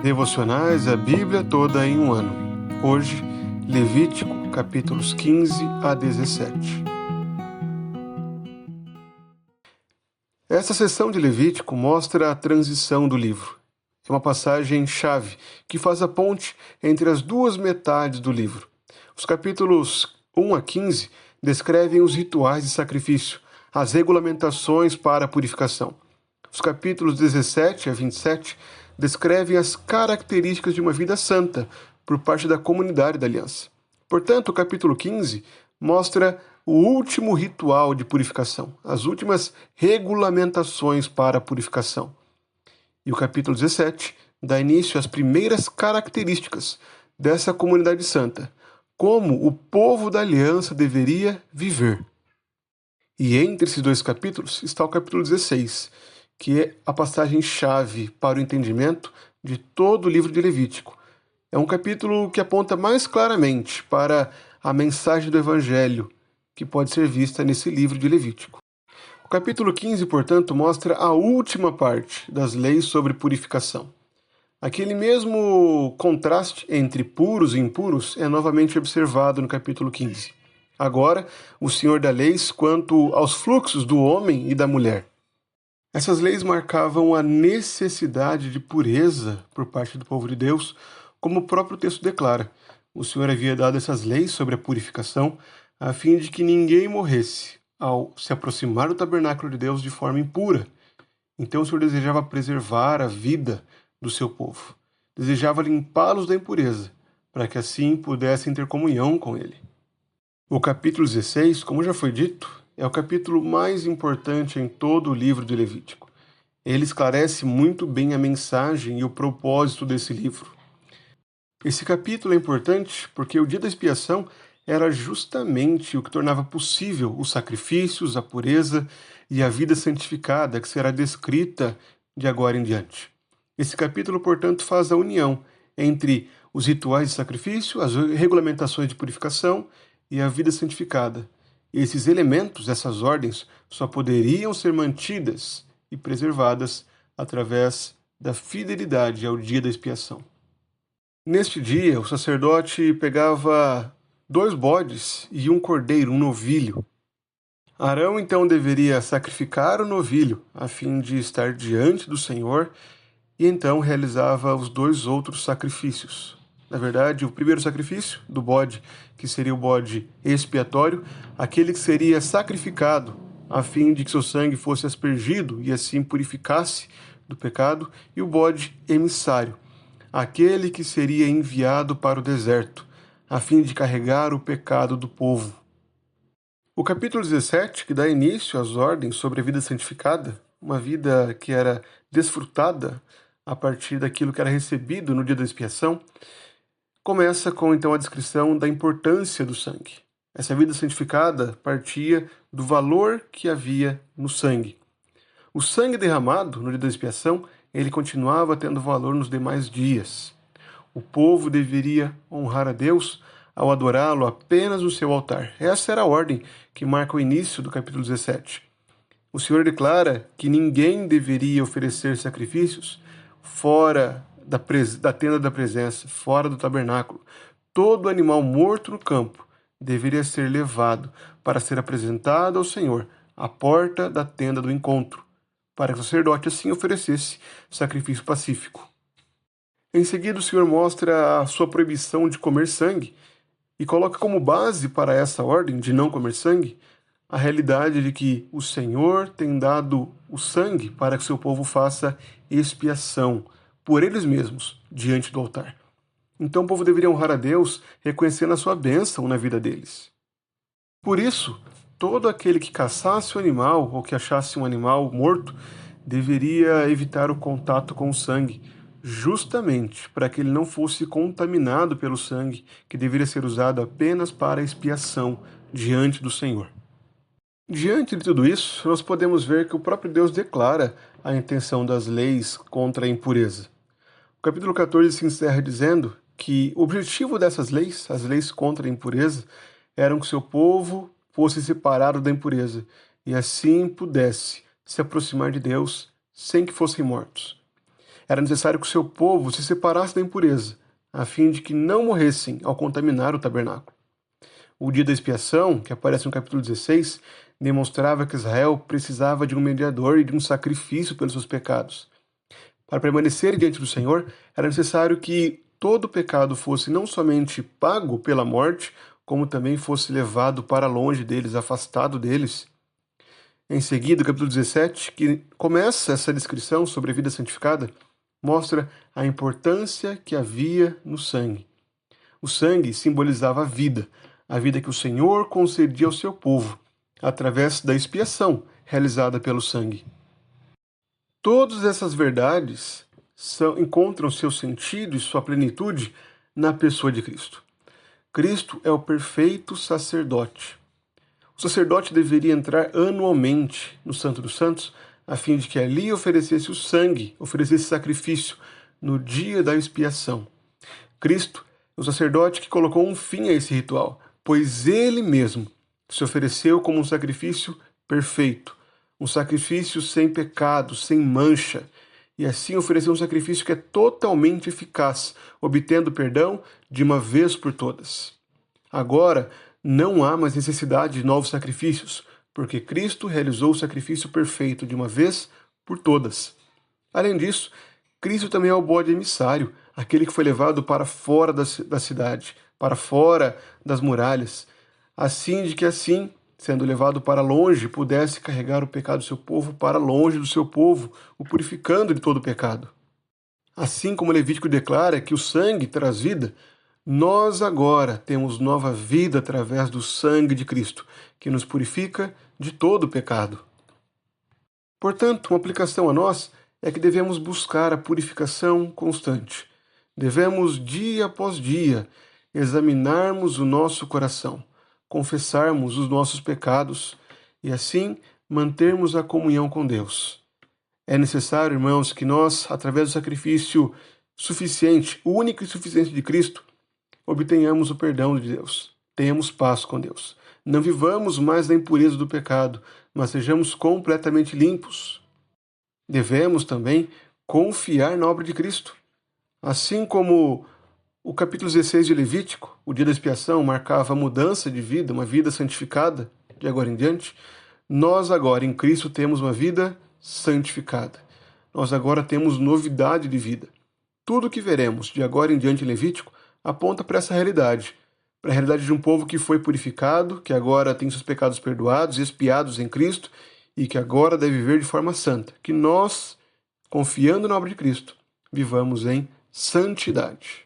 Devocionais, a Bíblia toda em um ano. Hoje, Levítico, capítulos 15 a 17. Esta sessão de Levítico mostra a transição do livro. É uma passagem-chave que faz a ponte entre as duas metades do livro. Os capítulos 1 a 15 descrevem os rituais de sacrifício, as regulamentações para a purificação. Os capítulos 17 a 27 descrevem as características de uma vida santa por parte da comunidade da aliança. Portanto, o capítulo 15 mostra o último ritual de purificação, as últimas regulamentações para a purificação. E o capítulo 17 dá início às primeiras características dessa comunidade santa, como o povo da aliança deveria viver. E entre esses dois capítulos está o capítulo 16, que é a passagem-chave para o entendimento de todo o livro de Levítico. É um capítulo que aponta mais claramente para a mensagem do Evangelho, que pode ser vista nesse livro de Levítico. O capítulo 15, portanto, mostra a última parte das leis sobre purificação. Aquele mesmo contraste entre puros e impuros é novamente observado no capítulo 15. Agora, o Senhor dá leis quanto aos fluxos do homem e da mulher. Essas leis marcavam a necessidade de pureza por parte do povo de Deus, como o próprio texto declara. O Senhor havia dado essas leis sobre a purificação a fim de que ninguém morresse ao se aproximar do tabernáculo de Deus de forma impura. Então o Senhor desejava preservar a vida do seu povo. Desejava limpá-los da impureza, para que assim pudessem ter comunhão com Ele. O capítulo 16, como já foi dito, é o capítulo mais importante em todo o livro de Levítico. Ele esclarece muito bem a mensagem e o propósito desse livro. Esse capítulo é importante porque o dia da expiação era justamente o que tornava possível os sacrifícios, a pureza e a vida santificada que será descrita de agora em diante. Esse capítulo, portanto, faz a união entre os rituais de sacrifício, as regulamentações de purificação e a vida santificada. Esses elementos, essas ordens, só poderiam ser mantidas e preservadas através da fidelidade ao dia da expiação. Neste dia, o sacerdote pegava 2 bodes e um cordeiro, um novilho. Arão então deveria sacrificar o novilho a fim de estar diante do Senhor e então realizava os 2 outros sacrifícios. Na verdade, o primeiro sacrifício do bode, que seria o bode expiatório, aquele que seria sacrificado a fim de que seu sangue fosse aspergido e assim purificasse do pecado, e o bode emissário, aquele que seria enviado para o deserto, a fim de carregar o pecado do povo. O capítulo 17, que dá início às ordens sobre a vida santificada, uma vida que era desfrutada a partir daquilo que era recebido no dia da expiação, começa com então a descrição da importância do sangue. Essa vida santificada partia do valor que havia no sangue. O sangue derramado no dia da expiação, ele continuava tendo valor nos demais dias. O povo deveria honrar a Deus ao adorá-lo apenas no seu altar. Essa era a ordem que marca o início do capítulo 17. O Senhor declara que ninguém deveria oferecer sacrifícios fora da tenda da presença, fora do tabernáculo. Todo animal morto no campo deveria ser levado para ser apresentado ao Senhor à porta da tenda do encontro, para que o sacerdote assim oferecesse sacrifício pacífico. Em seguida, o Senhor mostra a sua proibição de comer sangue e coloca como base para essa ordem de não comer sangue a realidade de que o Senhor tem dado o sangue para que seu povo faça expiação por eles mesmos diante do altar. Então o povo deveria honrar a Deus reconhecendo a sua bênção na vida deles. Por isso, todo aquele que caçasse um animal ou que achasse um animal morto deveria evitar o contato com o sangue, justamente para que ele não fosse contaminado pelo sangue, que deveria ser usado apenas para expiação diante do Senhor. Diante de tudo isso, nós podemos ver que o próprio Deus declara a intenção das leis contra a impureza. O capítulo 14 se encerra dizendo que o objetivo dessas leis, as leis contra a impureza, eram que seu povo fosse separado da impureza e assim pudesse se aproximar de Deus sem que fossem mortos. Era necessário que o seu povo se separasse da impureza, a fim de que não morressem ao contaminar o tabernáculo. O dia da expiação, que aparece no capítulo 16, demonstrava que Israel precisava de um mediador e de um sacrifício pelos seus pecados. Para permanecer diante do Senhor, era necessário que todo pecado fosse não somente pago pela morte, como também fosse levado para longe deles, afastado deles. Em seguida, o capítulo 17, que começa essa descrição sobre a vida santificada, mostra a importância que havia no sangue. O sangue simbolizava a vida que o Senhor concedia ao seu povo, através da expiação realizada pelo sangue. Todas essas verdades encontram seu sentido e sua plenitude na pessoa de Cristo. Cristo é o perfeito sacerdote. O sacerdote deveria entrar anualmente no Santo dos Santos, a fim de que ali oferecesse o sangue, oferecesse sacrifício no dia da expiação. Cristo é o sacerdote que colocou um fim a esse ritual, pois ele mesmo se ofereceu como um sacrifício perfeito, um sacrifício sem pecado, sem mancha, e assim ofereceu um sacrifício que é totalmente eficaz, obtendo perdão de uma vez por todas. Agora, não há mais necessidade de novos sacrifícios, porque Cristo realizou o sacrifício perfeito de uma vez por todas. Além disso, Cristo também é o bode emissário, aquele que foi levado para fora da cidade, para fora das muralhas, assim, sendo levado para longe, pudesse carregar o pecado do seu povo para longe do seu povo, o purificando de todo o pecado. Assim como Levítico declara que o sangue traz vida, nós agora temos nova vida através do sangue de Cristo, que nos purifica de todo o pecado. Portanto, uma aplicação a nós é que devemos buscar a purificação constante. Devemos, dia após dia, examinarmos o nosso coração, confessarmos os nossos pecados e, assim, mantermos a comunhão com Deus. É necessário, irmãos, que nós, através do sacrifício suficiente, único e suficiente de Cristo, obtenhamos o perdão de Deus. Tenhamos paz com Deus. Não vivamos mais da impureza do pecado, mas sejamos completamente limpos. Devemos também confiar na obra de Cristo. Assim como o capítulo 16 de Levítico, o dia da expiação, marcava a mudança de vida, uma vida santificada de agora em diante, nós agora em Cristo temos uma vida santificada. Nós agora temos novidade de vida. Tudo o que veremos de agora em diante em Levítico aponta para essa realidade, para a realidade de um povo que foi purificado, que agora tem seus pecados perdoados e expiados em Cristo e que agora deve viver de forma santa. Que nós, confiando na obra de Cristo, vivamos em santidade.